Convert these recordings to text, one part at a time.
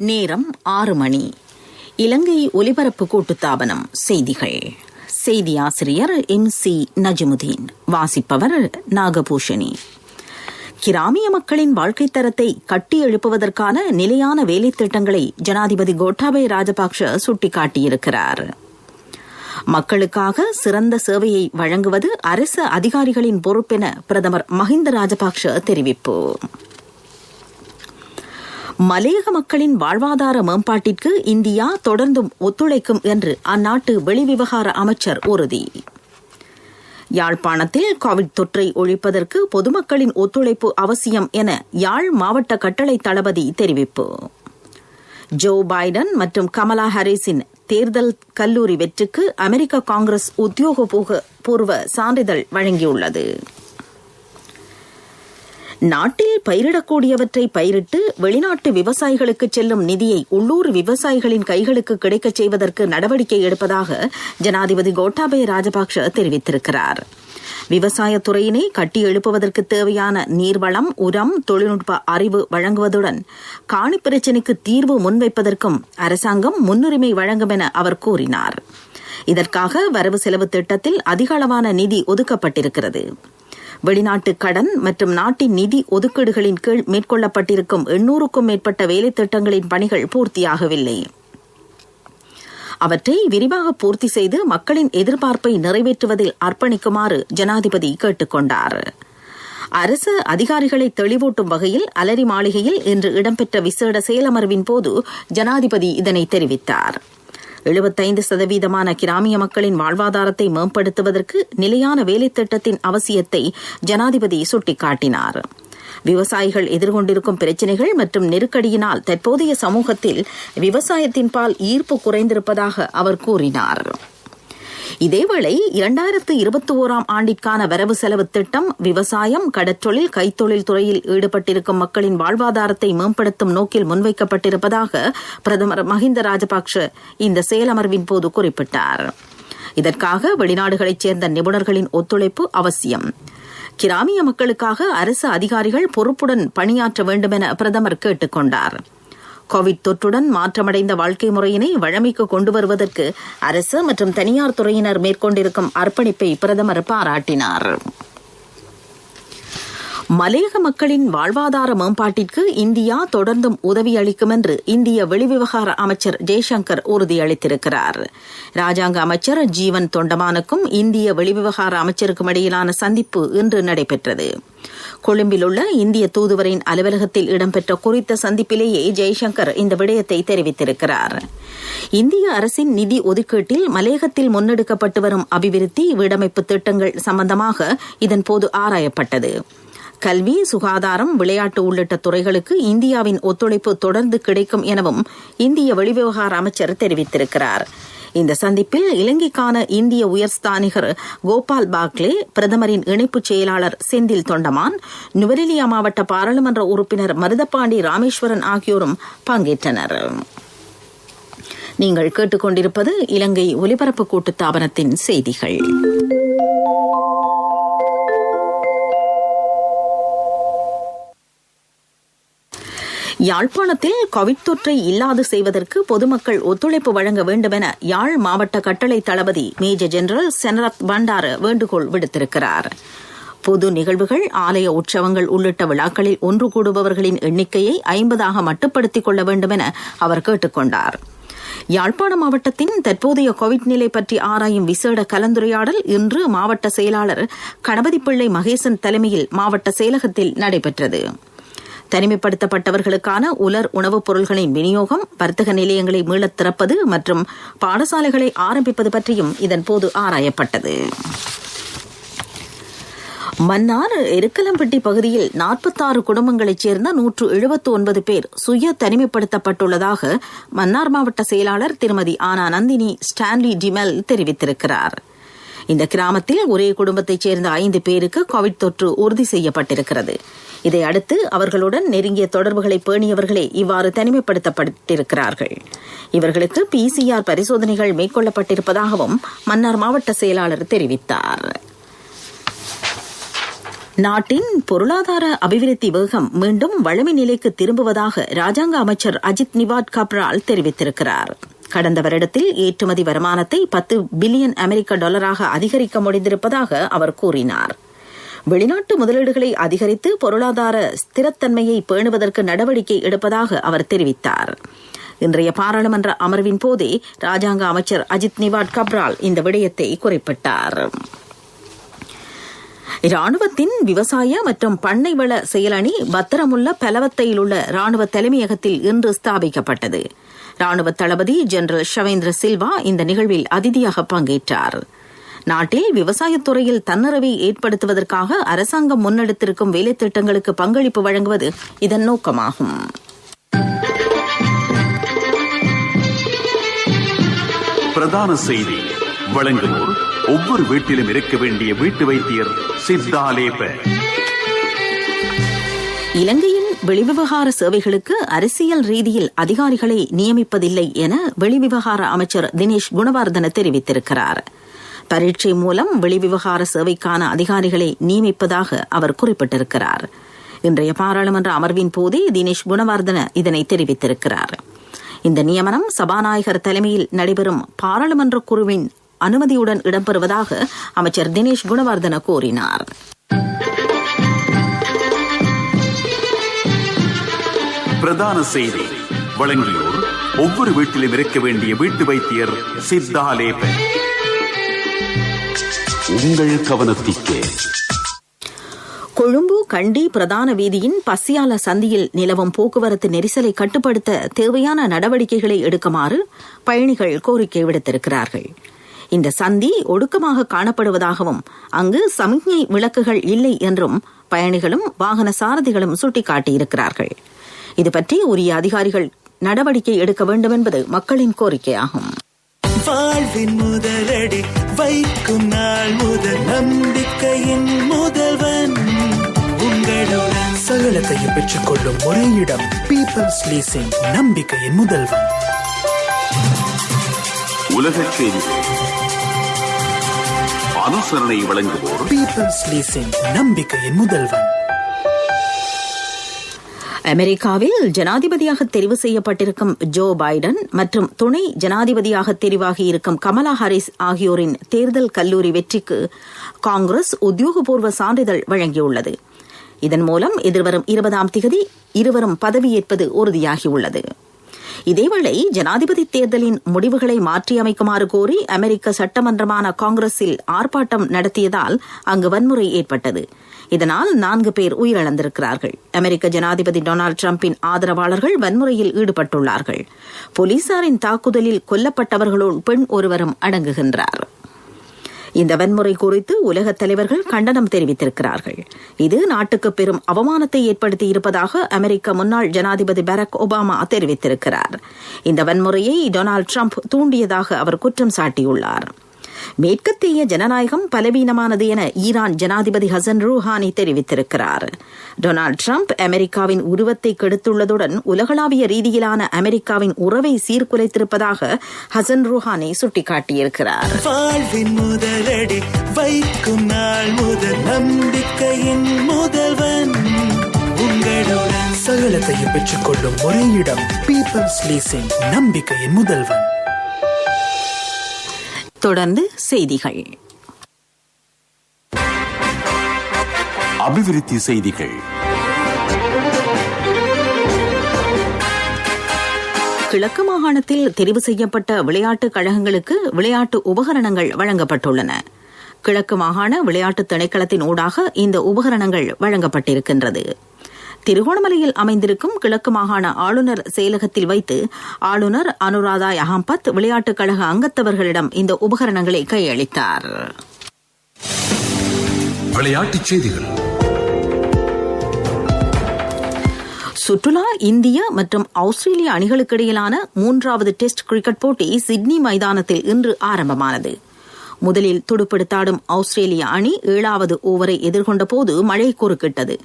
நேரம் 6 மணி. இலங்கை ஒலிபரப்பு கூட்டுத்தாபனம் செய்திகள். செய்தி ஆசிரியர் MC நஜ்முதீன். வாசிப்பவர் நாகபூஷணி. கிராமிய மக்களின் வாழ்க்கைத் தரத்தை கட்டி எழுப்புவதற்கான நிலையான வேலைத் திட்டங்களை ஜனாதிபதி கோட்டாபய ராஜபக்ஷ சுட்டிக்காட்டியிருக்கிறார். மக்களுக்காக சிறந்த சேவையை வழங்குவது அரசு அதிகாரிகளின் பொறுப்பென பிரதமர் மஹிந்த ராஜபக்ஷ தெரிவிப்பு. மலையக மக்களின் வாழ்வாதார மேம்பாட்டிற்கு இந்தியா தொடர்ந்தும் ஒத்துழைக்கும் என்று அந்நாட்டு வெளிவிவகார அமைச்சர் உறுதி. யாழ்ப்பாணத்தில் கோவிட் தொற்றை ஒழிப்பதற்கு பொதுமக்களின் ஒத்துழைப்பு அவசியம் என யாழ் மாவட்ட கட்டளை தளபதி தெரிவிப்பு. ஜோ பைடன் மற்றும் கமலா ஹாரிஸின் தேர்தல் கல்லூரி வெற்றிக்கு அமெரிக்க காங்கிரஸ் உத்தியோகபூர்வ சான்றிதழ் வழங்கியுள்ளது. நாட்டில் பயிரிடக்கூடியவற்றை பயிரிட்டு வெளிநாட்டு விவசாயிகளுக்கு செல்லும் நிதியை உள்ளூர் விவசாயிகளின் கைகளுக்கு கிடைக்கச் செய்வதற்கு நடவடிக்கை எடுப்பதாக ஜனாதிபதி கோட்டாபய ராஜபக்ஷ தெரிவித்திருக்கிறார். விவசாயத்துறையினை கட்டி எழுப்புவதற்கு தேவையான நீர்வளம், உரம், தொழில்நுட்ப அறிவு வழங்குவதுடன் காணி பிரச்சினைக்கு தீர்வு முன்வைப்பதற்கும் அரசாங்கம் முன்னுரிமை வழங்கும் என அவர் கூறினார். இதற்காக வரவு செலவு திட்டத்தில் அதிக அளவான நிதி ஒதுக்கப்பட்டிருக்கிறது. வெளிநாட்டு கடன் மற்றும் நாட்டின் நிதி ஒதுக்கீடுகளின் கீழ் மேற்கொள்ளப்பட்டிருக்கும் 800க்கும் மேற்பட்ட வேலைத் திட்டங்களின் பணிகள் பூர்த்தியாகவில்லை. அவற்றை விரிவாக பூர்த்தி செய்து மக்களின் எதிர்பார்ப்பை நிறைவேற்றுவதில் அர்ப்பணிக்குமாறு ஜனாதிபதி கேட்டுக் கொண்டார். அரசு அதிகாரிகளை தெளிவூட்டும் வகையில் அலரி மாளிகையில் இன்று இடம்பெற்ற விசேட செயலமர்வின் போது ஜனாதிபதி இதனை தெரிவித்தார். 75% கிராமிய மக்களின் வாழ்வாதாரத்தை மேம்படுத்துவதற்கு நிலையான வேலைத் திட்டத்தின் அவசியத்தை ஜனாதிபதி சுட்டிக்காட்டினார். விவசாயிகள் எதிர்கொண்டிருக்கும் பிரச்சினைகள் மற்றும் நெருக்கடியினால் தற்போதைய சமூகத்தில் விவசாயத்தின் பால் ஈர்ப்பு குறைந்திருப்பதாக அவர் கூறினார். இதேவேளை 2021 ஆண்டிற்கான வரவு செலவு திட்டம் விவசாயம், கடற்றொழில், கைத்தொழில் துறையில் ஈடுபட்டிருக்கும் மக்களின் வாழ்வாதாரத்தை மேம்படுத்தும் நோக்கில் முன்வைக்கப்பட்டிருப்பதாக பிரதமர் மஹிந்த ராஜபக்ஷ இந்த செயலமர்வின் போது குறிப்பிட்டார். இதற்காக வெளிநாடுகளைச் சேர்ந்த நிபுணர்களின் ஒத்துழைப்பு அவசியம். கிராமிய மக்களுக்காக அரசு அதிகாரிகள் பொறுப்புடன் பணியாற்ற வேண்டும் என பிரதமர் கேட்டுக் கொண்டார். கோவிட் தொற்றுடன் மாற்றமடைந்த வாழ்க்கை முறையினை வழமைக்கு கொண்டு வருவதற்கு அரசு மற்றும் தனியார் துறையினர் மேற்கொண்டிருக்கும் அர்ப்பணிப்பை பிரதமர் பாராட்டினார். மலையக மக்களின் வாழ்வாதார மேம்பாட்டிற்கு இந்தியா தொடர்ந்தும் உதவி அளிக்கும் என்று இந்திய வெளிவிவகார அமைச்சர் ஜெய்சங்கர் உறுதியளித்திருக்கிறார். ராஜாங்க அமைச்சர் ஜீவன் தொண்டமானுக்கும் இந்திய வெளிவிவகார அமைச்சருக்கும் இடையிலான சந்திப்பு இன்று நடைபெற்றது. கொழும்பில் உள்ள இந்திய தூதுவரின் அலுவலகத்தில் இடம்பெற்ற குறித்த சந்திப்பிலேயே ஜெய்சங்கர் இந்த விடயத்தை தெரிவித்திருக்கிறார். இந்திய அரசின் நிதி ஒதுக்கீட்டில் மலையகத்தில் முன்னெடுக்கப்பட்டு வரும் அபிவிருத்தி, வீடமைப்பு திட்டங்கள் சம்பந்தமாக இதன்போது ஆராயப்பட்டது. கல்வி, சுகாதாரம், விளையாட்டு உள்ளிட்ட துறைகளுக்கு இந்தியாவின் ஒத்துழைப்பு தொடர்ந்து கிடைக்கும் எனவும் இந்திய வெளிவிவகார அமைச்சர் தெரிவித்திருக்கிறார். இந்த சந்திப்பில் இலங்கைக்கான இந்திய உயர்ஸ்தானிகர் கோபால் பாக்லே, பிரதமரின் இணைப்புச் செயலாளர் செந்தில் தொண்டமான், நுவரெலியா மாவட்ட பாராளுமன்ற உறுப்பினர் மருதப்பாண்டி ராமேஸ்வரன் ஆகியோரும் பங்கேற்றனர். நீங்கள் கேட்டுக்கொண்டிருப்பது இலங்கை ஒலிபரப்பு கூட்டுத்தாபனத்தின் செய்திகள். யாழ்ப்பாணத்தில் கோவிட் தொற்றை இல்லாது செய்வதற்கு பொதுமக்கள் ஒத்துழைப்பு வழங்க வேண்டும் என யாழ் மாவட்ட கட்டளை தளபதி மேஜர் ஜெனரல் செனரத் பண்டார வேண்டுகோள் விடுத்திருக்கிறார். பொது நிகழ்வுகள், ஆலய உற்சவங்கள் உள்ளிட்ட விழாக்களில் ஒன்று கூடுபவர்களின் எண்ணிக்கையை 50ஆக மட்டுப்படுத்திக் கொள்ள வேண்டும் என அவர் கேட்டுக் கொண்டார். யாழ்ப்பாண மாவட்டத்தின் தற்போதைய கோவிட் நிலை பற்றி ஆராயும் விசேட கலந்துரையாடல் இன்று மாவட்ட செயலாளர் கணபதிப்பிள்ளை மகேசன் தலைமையில் மாவட்ட செயலகத்தில் நடைபெற்றது. தனிமைப்படுத்தப்பட்டவர்களுக்கான உலர் உணவுப் பொருள்களின் விநியோகம், வர்த்தக நிலையங்களை மீளத் திறப்பது மற்றும் பாடசாலைகளை ஆரம்பிப்பது பற்றியும் இதன்போது ஆராயப்பட்டது. மன்னார் எருக்கலம்பட்டி பகுதியில் 46 குடும்பங்களைச் சேர்ந்த 179 பேர் சுய தனிமைப்படுத்தப்பட்டுள்ளதாக மன்னார் மாவட்ட செயலாளர் திருமதி ஆனா நந்தினி ஸ்டான்லி டிமெல் தெரிவித்திருக்கிறார். இந்த கிராமத்தில் ஒரே குடும்பத்தைச் சேர்ந்த 5 பேருக்கு கோவிட் தொற்று உறுதி செய்யப்பட்டிருக்கிறது. இதையடுத்து அவர்களுடன் நெருங்கிய தொடர்புகளை பேணியவர்களே இவ்வாறு தனிமைப்படுத்தப்பட்டிருக்கிறார்கள். இவர்களுக்கு PCR பரிசோதனைகள் மேற்கொள்ளப்பட்டிருப்பதாகவும் மன்னார் மாவட்ட செயலாளர் தெரிவித்தார். நாட்டின் பொருளாதார அபிவிருத்தி வேகம் மீண்டும் வழமை நிலைக்கு திரும்புவதாக ராஜாங்க அமைச்சர் அஜித் நிவாட் கப்ரால் தெரிவித்திருக்கிறார். கடந்த வருடத்தில் ஏற்றுமதி வருமானத்தை 10 பில்லியன் அமெரிக்க டாலராக அதிகரிக்க முடிந்திருப்பதாக அவர் கூறினார். வெளிநாட்டு முதலீடுகளை அதிகரித்து பொருளாதார ஸ்திரத்தன்மையை பேணுவதற்கு நடவடிக்கை எடுப்பதாக அவர் தெரிவித்தார். இன்றைய பாராளுமன்ற அமர்வின் போதே ராஜாங்க அமைச்சர் அஜித் நிவாட் கப்ரால் இந்த விடயத்தை குறிப்பிட்டார். ராணுவத்தின் விவசாய மற்றும் பண்ணை வள செயலணி பத்திரமுள்ள பலவத்தையில் உள்ள ராணுவ தலைமையகத்தில் இன்று ஸ்தாபிக்கப்பட்டது. ராணுவ தளபதி ஜெனரல் ஷவேந்திர சில்வா இந்த நிகழ்வில் அதிதியாக பங்கேற்றார். நாட்டில் விவசாயத்துறையில் தன்னிறைவை ஏற்படுத்துவதற்காக அரசாங்கம் முன்னெடுத்திருக்கும் வேலைத்திட்டங்களுக்கு பங்களிப்பு வழங்குவது இதன் நோக்கமாகும். பிரதான செய்தி வழங்குவோர் ஒவ்வொரு வீட்டிலும் இருக்க வேண்டிய வீட்டு வைத்தியர் சித்தாலேப. இலங்கையின் வெளிவிவகார சேவைகளுக்கு அரசியல் ரீதியில் அதிகாரிகளை நியமிப்பதில்லை என வெளிவிவகார அமைச்சர் தினேஷ் குணவர்தன தெரிவித்திருக்கிறார். பரீட்சை மூலம் வெளிவிவகார சேவைக்கான அதிகாரிகளை நியமிப்பதாக அவர் குறிப்பிட்டிருக்கிறார். இன்றைய பாராளுமன்ற அமர்வின் போதே தினேஷ் குணவர்தன இதனை தெரிவித்திருக்கிறார். இந்த நியமனம் சபாநாயகர் தலைமையில் நடைபெறும் பாராளுமன்ற குழுவின் அனுமதியுடன் இடம்பெறுவதாக அமைச்சர் தினேஷ் குணவர்தன கூறினார். பிரதான செய்தி வழங்கியோர் ஒவ்வொரு வீட்டிலும் இருக்க வேண்டிய வீட்டு வைத்தியர் சித்தாலேப. உங்கள் கவனத்திற்கு கொழும்பு கண்டி பிரதான வீதியின் பசியால சந்தியில் நிலவும் போக்குவரத்து நெரிசலை கட்டுப்படுத்த தேவையான நடவடிக்கைகளை எடுக்குமாறு பயணிகள் கோரிக்கை விடுத்திருக்கிறார்கள். இந்த சந்தி ஒடுக்கமாக காணப்படுவதாகவும் அங்கு சமிக்ஞை விளக்குகள் இல்லை என்றும் பயணிகளும் வாகன சாரதிகளும் சுட்டிக்காட்டியிருக்கிறார்கள். இதுபற்றி உரிய அதிகாரிகள் நடவடிக்கை எடுக்க வேண்டும் என்பது மக்களின் கோரிக்கையாகும். வாழ்வின் முதலடி வைக்கும் நாள் முதல் நம்பிக்கையின் முதல்வன் உங்களுடன் சகலத்தையும் பெற்றுக் கொள்ளும் ஒரே இடம் பீப்பிள்ஸ் லீசிங், நம்பிக்கையின் முதல்வன். உலகச் செய்திகள் அனுசரணை வழங்குவோர் பீப்பிள்ஸ் லீசிங், நம்பிக்கையின் முதல்வன். அமெரிக்காவில் ஜனாதிபதியாக தெரிவு செய்யப்பட்டிருக்கும் ஜோ பைடன் மற்றும் துணை ஜனாதிபதியாக தெரிவாகியிருக்கும் கமலா ஹாரிஸ் ஆகியோரின் தேர்தல் கல்லூரி வெற்றிக்கு காங்கிரஸ் உத்தியோகபூர்வ சான்றிதழ் வழங்கியுள்ளது. இதன் மூலம் எதிர்வரும் 20ஆம் தேதி இருவரும் பதவியேற்பது உறுதியாகியுள்ளது. இதேவேளை ஜனாதிபதி தேர்தலின் முடிவுகளை மாற்றியமைக்குமாறு கோரி அமெரிக்க சட்டமன்றமான காங்கிரஸில் ஆர்ப்பாட்டம் நடத்தியதால் அங்கு வன்முறை ஏற்பட்டது. இதனால் 4 பேர் உயிரிழந்திருக்கிறார்கள். அமெரிக்க ஜனாதிபதி டொனால்டு டிரம்பின் ஆதரவாளர்கள் வன்முறையில் ஈடுபட்டுள்ளார்கள். போலீசாரின் தாக்குதலில் கொல்லப்பட்டவர்களுள் பெண் ஒருவரும் அடங்குகின்றார். இந்த வன்முறை குறித்து உலகத் தலைவர்கள் கண்டனம் தெரிவித்திருக்கிறார்கள். இது நாட்டுக்கு பெரும் அவமானத்தை ஏற்படுத்தியிருப்பதாக அமெரிக்க முன்னாள் ஜனாதிபதி பராக் ஒபாமா தெரிவித்திருக்கிறார். இந்த வன்முறையை டொனால்டு டிரம்ப் தூண்டியதாக அவர் குற்றம் சாட்டியுள்ளார். மேற்கத்திய ஜனநாயகம் பலவீனமானது என ஈரான் ஜனாதிபதி ஹசன் ரூஹானி தெரிவித்திருக்கிறார். டொனால்டு டிரம்ப் அமெரிக்காவின் உருவத்தை கெடுத்துள்ளதுடன் உலகளாவிய ரீதியிலான அமெரிக்காவின் உறவை சீர்குலைத்திருப்பதாக ஹசன் ரூஹானி சுட்டிக்காட்டியிருக்கிறார். வாழ்வின் முதலடி வைக்கும் நாள் முதல் நம்பிக்கையின் முதல்வன் உங்களுடன் சகலத்தையும் பெற்றுக் கொள்ளும் ஒரே இடம் பீப்பிள்ஸ் லீசிங், நம்பிக்கையின் முதல்வன். தொடர்ந்து செய்திகள். அபிவிருத்தி செய்திகள். கிழக்கு மாகாணத்தில் தெரிவு செய்யப்பட்ட விளையாட்டுக் கழகங்களுக்கு விளையாட்டு உபகரணங்கள் வழங்கப்பட்டுள்ளன. கிழக்கு மாகாண விளையாட்டு திணைக்களத்தின் ஊடாக இந்த உபகரணங்கள் வழங்கப்பட்டிருக்கின்றது. திருகோணமலையில் அமைந்திருக்கும் கிழக்கு மாகாண ஆளுநர் செயலகத்தில் வைத்து ஆளுநர் அனுராதா அஹம்பத் விளையாட்டுக் கழக அங்கத்தவர்களிடம் இந்த உபகரணங்களை கையளித்தார். விளையாட்டுச் செய்திகள். சுற்றுலா இந்திய மற்றும் ஆஸ்திரேலிய அணிகளுக்கிடையிலான 3வது டெஸ்ட் கிரிக்கெட் போட்டி சிட்னி மைதானத்தில் இன்று ஆரம்பமானது. முதலில் துடுப்படுத்தாடும் ஆஸ்திரேலிய அணி 7வது ஓவரை எதிர்கொண்ட போது மழை குறுக்கிட்டது.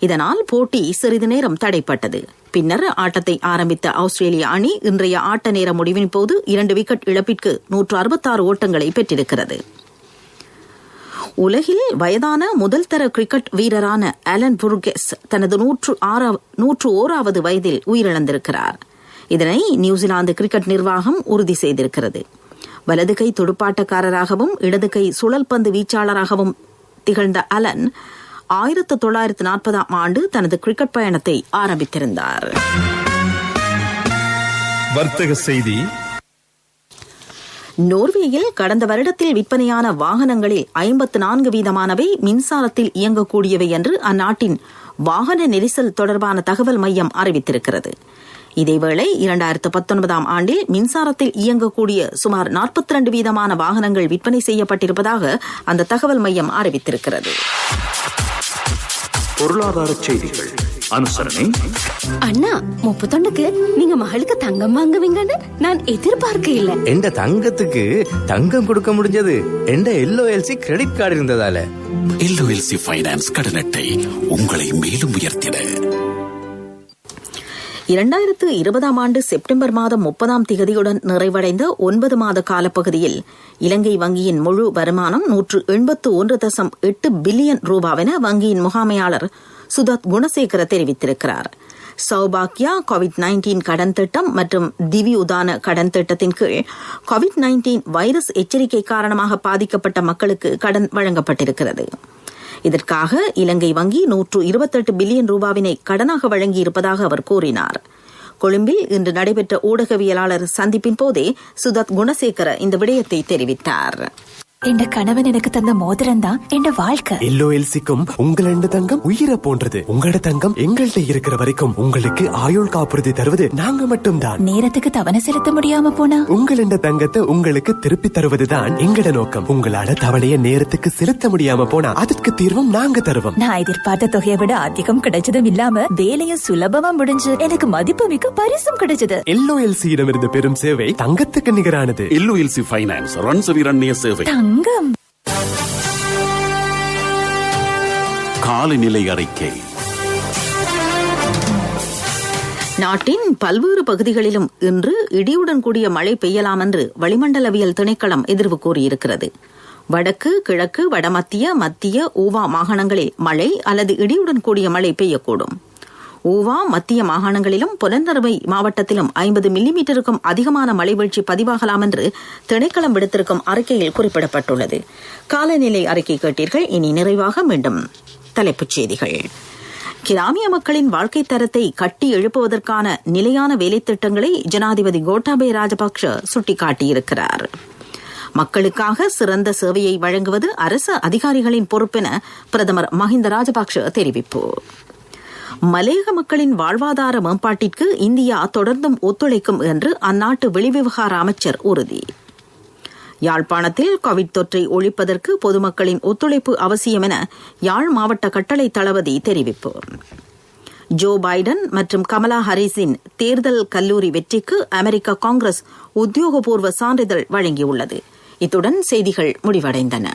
இதனால் போட்டி சிறிது நேரம் தடைப்பட்டது. பின்னர் ஆட்டத்தை ஆரம்பித்த ஆஸ்திரேலிய அணி இன்றைய ஆட்ட நேர முடிவின் போது 2 விக்கெட் இழப்பிற்கு 166 ஓட்டங்களை பெற்றிருக்கிறது. உலகில் வயதான முதல் தர கிரிக்கெட் வீரரான அலன் புர்கெஸ் தனது 101வது வயதில் உயிரிழந்திருக்கிறார். இதனை நியூசிலாந்து கிரிக்கெட் நிர்வாகம் உறுதி செய்திருக்கிறது. வலது கை துடுப்பாட்டக்காரராகவும் இடது கை சுழல்பந்து வீச்சாளராகவும் திகழ்ந்த அலன் 1940ஆம் ஆண்டு தனது கிரிக்கெட் பயணத்தை ஆரம்பித்திருந்தார். வர்த்தக செய்தி. நோர்வேயில் கடந்த வருடத்தில் விற்பனையான வாகனங்களில் 54% மின்சாரத்தில் இயங்கக்கூடியவை என்று அந்நாட்டின் வாகன நெரிசல் தொடர்பான தகவல் மையம் அறிவித்திருக்கிறது. இதேவேளை 2019ஆம் ஆண்டில் மின்சாரத்தில் இயங்கக்கூடிய சுமார் 42% வாகனங்கள் விற்பனை செய்யப்பட்டிருப்பதாக அந்த தகவல் மையம் அறிவித்திருக்கிறது. பொருளாதார செய்திகள் அனுசரணை. அண்ணா 31க்கு நீங்க மகளுக்கு தங்கம் வாங்குவீங்கன்னு நான் எதிர்பார்க்க இல்ல. எந்த தங்கத்துக்கு தங்கம் கொடுக்க முடிஞ்சது எந்த LOLC கிரெடிட் கார்டு இருந்ததால. LOLC ஃபைனான்ஸ் கடன் அட்டை உங்களை மேலும் உயர்த்திட. 2020ஆம் ஆண்டு செப்டம்பர் மாதம் 30ஆம் திகதியுடன் நிறைவடைந்த 9 மாத காலப்பகுதியில் இலங்கை வங்கியின் முழு வருமானம் 181.8 பில்லியன் ரூபாவென வங்கியின் முகாமையாளர் சுதத் குணசேகர தெரிவித்திருக்கிறார். சௌபாக்கியா கோவிட்-19 கடன் திட்டம் மற்றும் திவி உதான கடன் திட்டத்தின் கீழ் கோவிட்-19 வைரஸ் எச்சரிக்கை காரணமாக பாதிக்கப்பட்ட மக்களுக்கு கடன் வழங்கப்பட்டிருக்கிறது. இதற்காக இலங்கை வங்கி 128 பில்லியன் ரூபாவினை கடனாக வழங்கியிருப்பதாக அவர் கூறினார். கொழும்பில் இன்று நடைபெற்ற ஊடகவியலாளர் சந்திப்பின் போதே சுதத் குணசேகர இந்த விடயத்தை தெரிவித்தார். என் கணவன் எனக்கு தந்த மோதிரம் தான் என் வாழ்க்கை. LOLCக்கும் உங்களோட தங்கம் உயிரை போன்றது. உங்களோட தங்கம் எங்கள்கிட்ட இருக்கிற வரைக்கும் உங்களுக்கு ஆயுள் காப்புறுதி தருவது நாங்க மட்டும்தான். நேரத்துக்கு தவணை செலுத்த முடியாம போனா உங்களோட தங்கத்தை உங்களுக்கு திருப்பி தருவதுதான் எங்கட நோக்கம். உங்களால தவணைய நேரத்துக்கு செலுத்த முடியாம போனா அதற்கு தீர்வும் நாங்க தருவோம். நான் எதிர்பார்த்த தொகையை விட அதிகம் கிடைச்சதும் இல்லாம வேலையும் சுலபமா முடிஞ்சு எனக்கு மதிப்புமிக்க பரிசும் கிடைச்சது. LOLCயிடமிருந்து பெறும் சேவை தங்கத்துக்கு நிகரானது. LOLC ஃபைனான்ஸ் ரன்சவிரண்ய சேவை. தங்கம் காலநிலை அறிக்கை. நாட்டின் பல்வேறு பகுதிகளிலும் இன்று இடியுடன் கூடிய மழை பெய்யலாம் என்று வளிமண்டலவியல் திணைக்களம் எதிர்வு கூறியிருக்கிறது. வடக்கு, கிழக்கு, வடமத்திய, மத்திய, ஊவா மாகாணங்களில் மழை அல்லது இடியுடன் கூடிய மழை பெய்யக்கூடும். ஊவா, மத்திய மாகாணங்களிலும் புலனறுவை மாவட்டத்திலும் 50 மில்லிமீட்டருக்கும் அதிகமான மழை வீழ்ச்சி பதிவாகலாம் என்று திணைக்களம் விடுத்திருக்கும் அறிக்கையில் குறிப்பிடப்பட்டுள்ளது. காலநிலை அறிக்கை கேட்டீர்கள். இனி நிறைவாக மீண்டும் தலைப்புச் செய்திகள். கிராமிய மக்களின் வாழ்க்கை தரத்தை கட்டி எழுப்புவதற்கான நிலையான வேலைத்திட்டங்களை ஜனாதிபதி கோட்டாபய ராஜபக்ஷ சுட்டிக்காட்டியிருக்கிறார். மக்களுக்காக சிறந்த சேவையை வழங்குவது அரசு அதிகாரிகளின் பொறுப்பென பிரதமர் மஹிந்த ராஜபக்ஷ தெரிவிப்பு. மலையக மக்களின் வாழ்வாதார மேம்பாட்டிற்கு இந்தியா தொடர்ந்தும் ஒத்துழைக்கும் என்று அந்நாட்டு வெளிவிவகார அமைச்சர் உறுதி. யாழ்ப்பாணத்தில் கோவிட் தொற்றை ஒழிப்பதற்கு பொதுமக்களின் ஒத்துழைப்பு அவசியம் என யாழ் மாவட்ட கட்டளை தளபதி தெரிவிப்பு. ஜோ பைடன் மற்றும் கமலா ஹாரிஸின் தேர்தல் கல்லூரி வெற்றிக்கு அமெரிக்க காங்கிரஸ் உத்தியோகபூர்வ சான்றிதழ் வழங்கியுள்ளது. இத்துடன் செய்திகள் முடிவடைந்தன.